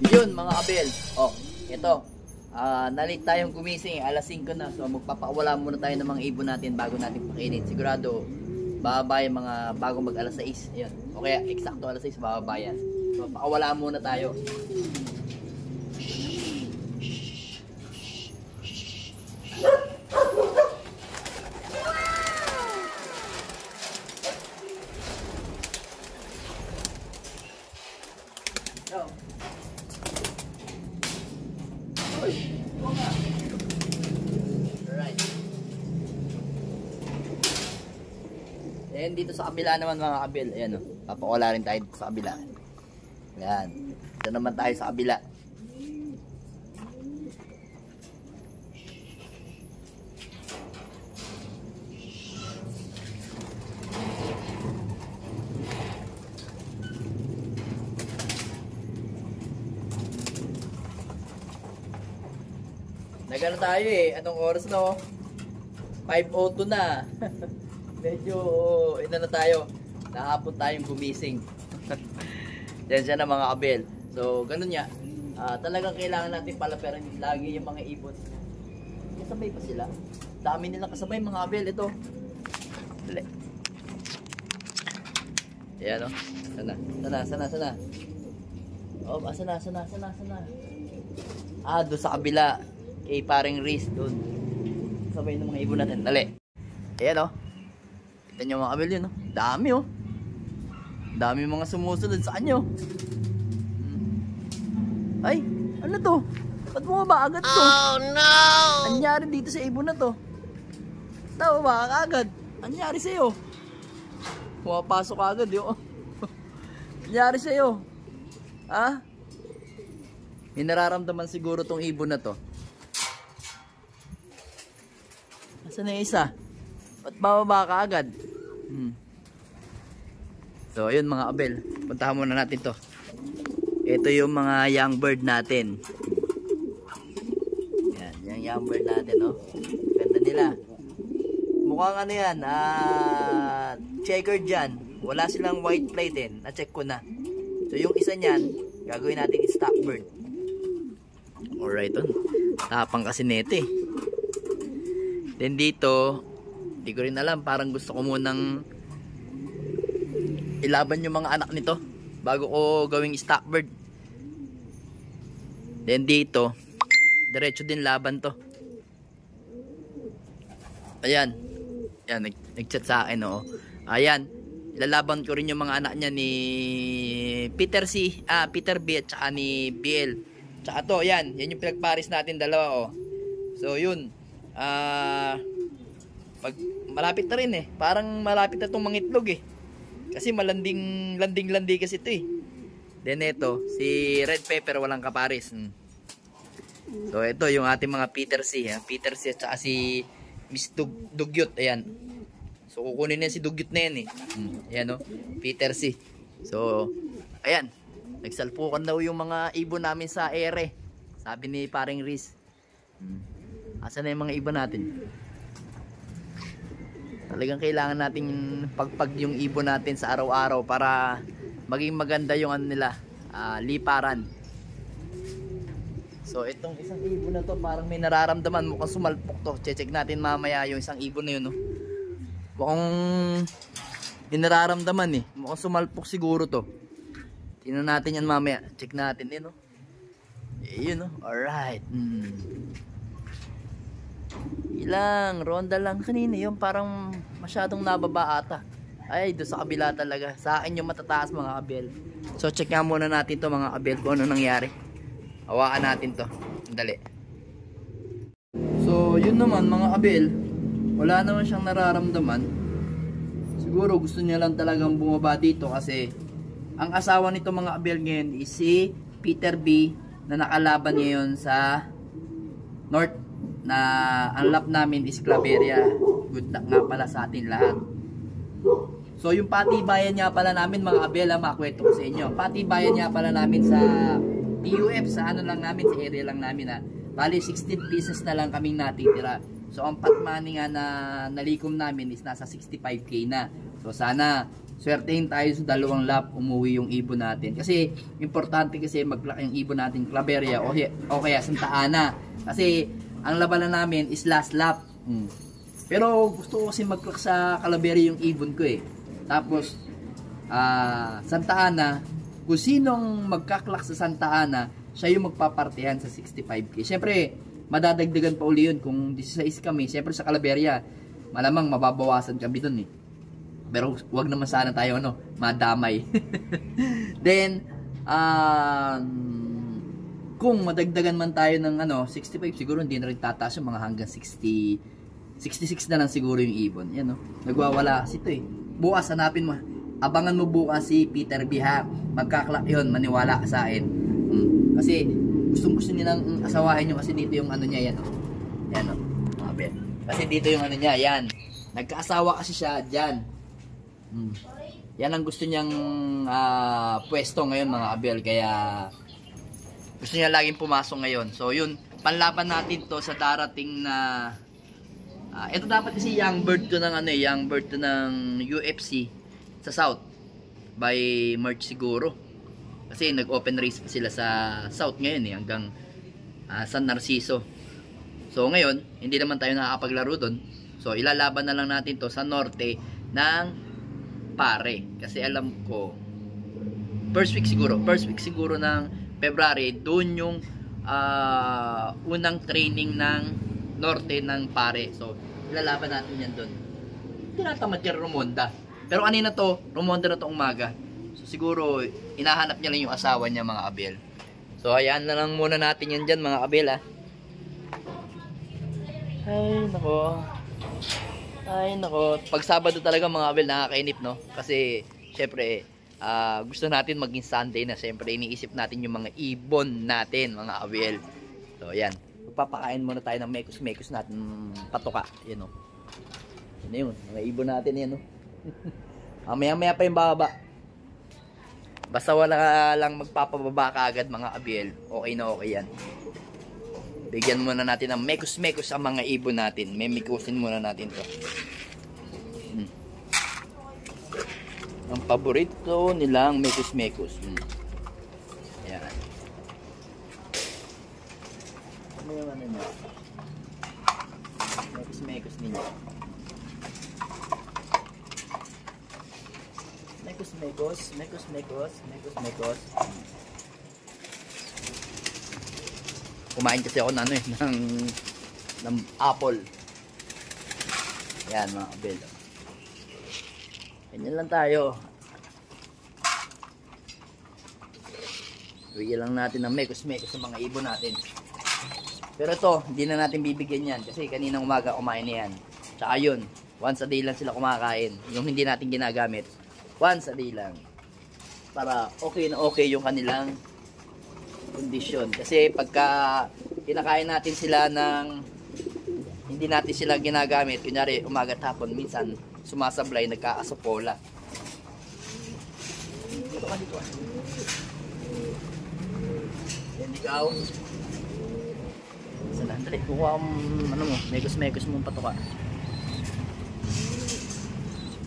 Yun mga kabel. Oh, ito. Nalit tayong gumising. Alas 5 na. So magpapawala muna tayo ng mga ibon natin bago natin pakainin. Sigurado bababa yung mga bago mag alas 6. Ayun. O kaya eksakto alas 6 bababa yan. So pakawala muna tayo. Alright. Then dito sa kabila naman mga kabel, ayan o, papakula rin tayo dito sa kabila. Ayan, dito naman tayo sa kabila. Nagano tayo eh, anong oras no? 5:02 na. Medyo ito na tayo. Nahapon tayong gumising. Yan siya na mga kabel. So ganun niya. Talagang kailangan natin palaperan lagi yung mga ibon. Kasabay pa sila. Dami nilang kasabay mga kabel ito. Dali. Ayan o. Sana. Oh, sana. Doon sa kabila. Kay paring Riz doon. Sabay ng mga ibon natin. Dali. Ayan o. Kita nyo mga kabel yun o. Dami o. Dami mga sumusunod sa kanyo. Ay, ano to? Ba't bumaba agad to? Oh no! Anyari dito sa ibon na to? Bumaba ka agad. Anyari sa'yo? Pumapasok agad yun. Anyari sa'yo? Ha? May nararamdaman siguro tong ibon na to. Nasaan na isa? Ba't bababa ka agad? So ayun mga kabel, puntahan muna natin to. Ito yung mga young bird natin. Yan, yung young bird natin oh. Ganda nila. Mukhang ano yan, checkered dyan. Wala silang white plate eh, na-check ko na. So yung isa nyan, gagawin natin stock bird. Alright on. Tapang kasi nete. Then dito, hindi ko rin alam, parang gusto ko munang ilaban yung mga anak nito bago ko gawing stock bird. Then dito, diretso din laban to. Ayan. Ayan, nag-chat sa akin oo. Ayan, ilalaban ko rin yung mga anak niya ni Peter B at saka ni BL. Tsaka to, yan yung pinagparis natin dalawa oh. So yun, pag malapit na rin eh. Parang malapit na itong mangitlog eh. Kasi landing kasi ito eh. Then ito, si Red Pepper walang kaparis. So ito yung ating mga Peter C. Peter C at saka si Miss Dugyot. Ayan. So kukunin na si Dugyot na yan eh. Ayan o, Peter C. So, ayan. Nagsalpukan daw yung mga ibon namin sa ere. Sabi ni paring Riz. Asan na yung mga ibon natin? Talagang kailangan nating pagpag yung ibon natin sa araw-araw para maging maganda yung ano nila, liparan. So itong isang ibon na to parang may nararamdaman, mukhang sumalpok to. Check natin mamaya yung isang ibon na yun no? Mukhang may nararamdaman eh. Mukhang sumalpok siguro to. Tingnan natin yan mamaya. Check natin eh no. Yun no. Alright. Ilang ronda lang kanina yung parang masyadong nababa ata. Ay doon sa kabila talaga. Sa akin yung matataas mga kabel. So check nga muna natin to mga kabel kung ano nangyari. Hawakan natin to. Dali. So yun naman mga kabel, wala naman siyang nararamdaman. Siguro gusto niya lang talagang bumaba dito kasi ang asawa nito mga kabel ngayon is si Peter B na nakalaban ngayon sa North na ang lap namin is Claveria. Good luck nga pala sa atin lahat. So yung patibayan nga pala namin mga kabel, makwento ko sa inyo. Patibayan nga pala namin sa TUF, sa ano lang namin, sa area lang namin bali 16 pieces na lang kaming natitira. So ang pot money nga na nalikom namin is nasa 65k na. So sana swertehin tayo sa 2 lap, umuwi yung ibon natin. Kasi, importante kasi mag-clock yung ibon natin, Claveria o kaya Santa Ana. Kasi, ang labanan namin is last lap. Pero, gusto ko kasi mag-clock sa Claveria yung ibon ko eh. Tapos, Santa Ana, kung sinong magka-clock sa Santa Ana, siya yung magpapartihan sa 65K. Siyempre, madadagdagan pa uli yun. Kung 16 kami, siyempre sa Claveria, malamang mababawasan kami dun eh. Pero wag naman sana tayo madamay. Then kung madagdagan man tayo ng 65, siguro hindi na rin tataas yung mga hanggang 60, 66 na lang siguro yung ibon. Yan nagwawala kasi ito eh. Bukas hanapin mo. Abangan mo bukas si Peter B ha. Magkaklak yun, maniwala ka sa akin. Kasi gusto nilang asawahin nyo kasi dito yung niya yan. Yan kasi dito yung niya, yan. Nagkaasawa kasi siya dyan. Yan ang gusto niyang pwesto ngayon mga abel, kaya gusto niya laging pumasok ngayon. So yun, panlaban natin to sa darating na ito dapat kasi young bird to ng young bird to ng UFC sa South by March siguro. Kasi nag-open race pa sila sa South ngayon hanggang San Narciso. So ngayon, hindi naman tayo nakakapaglaro doon. So ilalaban na lang natin to sa norte ng Pare. Kasi alam ko first week siguro ng February, doon yung unang training ng norte ng Pare. So ilalaban natin yan doon. Tinatamad yan Romonda. Pero kanina to, Romonda na to umaga. So siguro hinahanap niya lang yung asawa niya mga abel. So ayan na lang muna natin yan dyan mga abel Ay nako. Pag Sabado talaga mga abel nakakainip kasi syempre gusto natin maging Sunday na, syempre iniisip natin yung mga ibon natin mga abel. So ayan, magpapakain muna tayo ng mekos natin patuka. Yan yun, mga ibon natin yan maya pa yung bababa. Basta wala lang magpapababa ka agad mga abel, okay na okay yan. Bigyan muna natin ng mekos ang mga ibon natin. Memikusin muna natin to. Ang paborito nilang mekos. Ayan. Ano yung nyo? Mekos ninyo. Mekos. Kumain kasi ako ng apple. Yan mga kabel. Ganyan lang tayo. Bigyan lang natin ng mekos sa mga ibon natin. Pero ito, hindi na natin bibigyan yan. Kasi kaninang umaga kumain na yan. Tsaka yun, once a day lang sila kumakain. Yung hindi natin ginagamit, once a day lang. Para okay na okay yung kanilang kondisyon. Kasi pagka kinakain natin sila ng hindi natin sila ginagamit, kunyari umaga at hapon, minsan sumasablay, nagkakasopola. Dito ka. Yan ikaw. Sana, dali, kuha mo, mekos mong patuka.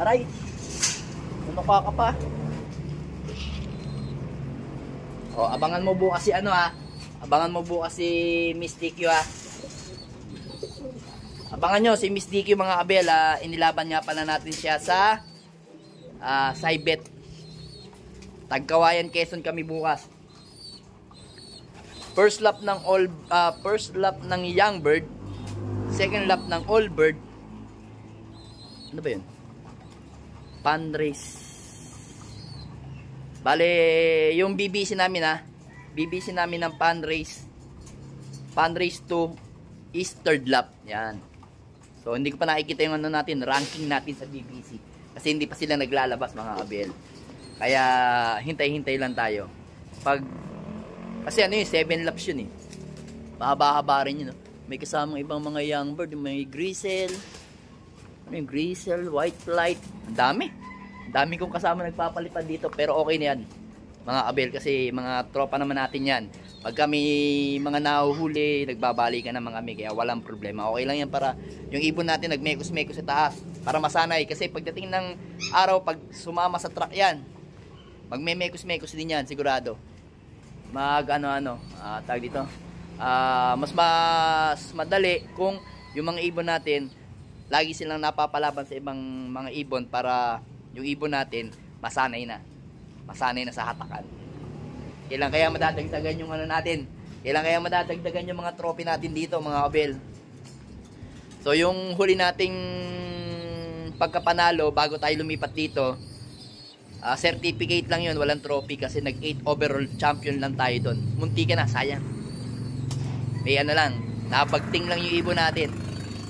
Aray! Nanuka ka pa. O, abangan mo bukas si abangan mo bukas si Miss DQ Abangan nyo si Miss DQ mga abel. Inilaban nga pala natin siya sa Saibet. Tagkawayan Quezon kami bukas. First lap ng young bird, second lap ng old bird. Ano ba yun? Pan race. Bale, yung BBC namin BBC namin ng pan race 2 is third lap. Yan. So hindi ko pa nakikita yung ranking natin sa BBC. Kasi hindi pa sila naglalabas mga abel. Kaya hintay-hintay lang tayo. Kasi 7 laps yun Mahaba-haba rin yun. May kasamang ibang mga young bird, may grizzle. Yung grizzle, white flight. Ang dami. Dami kong kasama nagpapalipad dito, pero okay na yan mga abel kasi mga tropa naman natin yan. Pag kami mga nahuhuli, nagbabalikan naman kami, kaya walang problema. Okay lang yan para yung ibon natin nagmekos-mekos sa taas, para masanay. Kasi pagdating ng araw, pag sumama sa truck yan, magmemekos-mekos din yan, sigurado. Tag dito. Mas madali kung yung mga ibon natin, lagi silang napapalaban sa ibang mga ibon para yung ibon natin masanay na sa hatakan. Kaya madadagdagan yung natin. Kaya madadagdagan yung mga trophy natin dito, mga kabel. So yung huli nating pagkapanalo bago tayo lumipat dito, certificate lang yun, walang trophy kasi nag 8 overall champion lang tayo doon. Munti ka na, sayang. May lang, napagting lang yung ibon natin.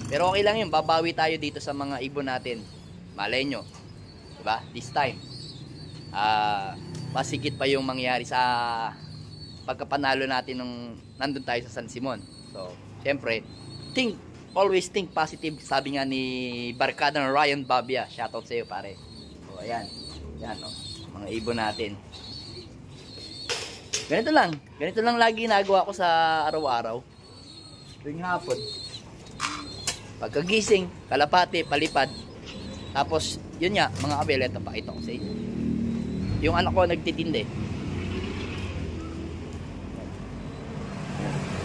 Pero okay lang yun, babawi tayo dito sa mga ibon natin. Malay nyo, diba? This time, masigit pa yung mangyari sa pagkapanalo natin nung nandun tayo sa San Simon. So, syempre, always think positive, sabi nga ni barkada ng Ryan Babia. Shoutout sa iyo, pare. So, ayan, mga ibon natin. Ganito lang lagi ginagawa ko sa araw-araw. Tuwing hapon, pagkagising, kalapate, palipad. Tapos, yun nga, mga kabel, ito pa, ito ko sa inyo. Yung anak ko nagtitindi.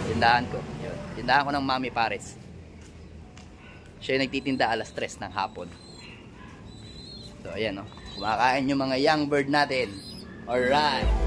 Tindahan ko. Tindahan ko ng Mami Pares. Siya yung nagtitinda alas 3 ng hapon. So, ayan, kumakain yung mga young bird natin. Alright.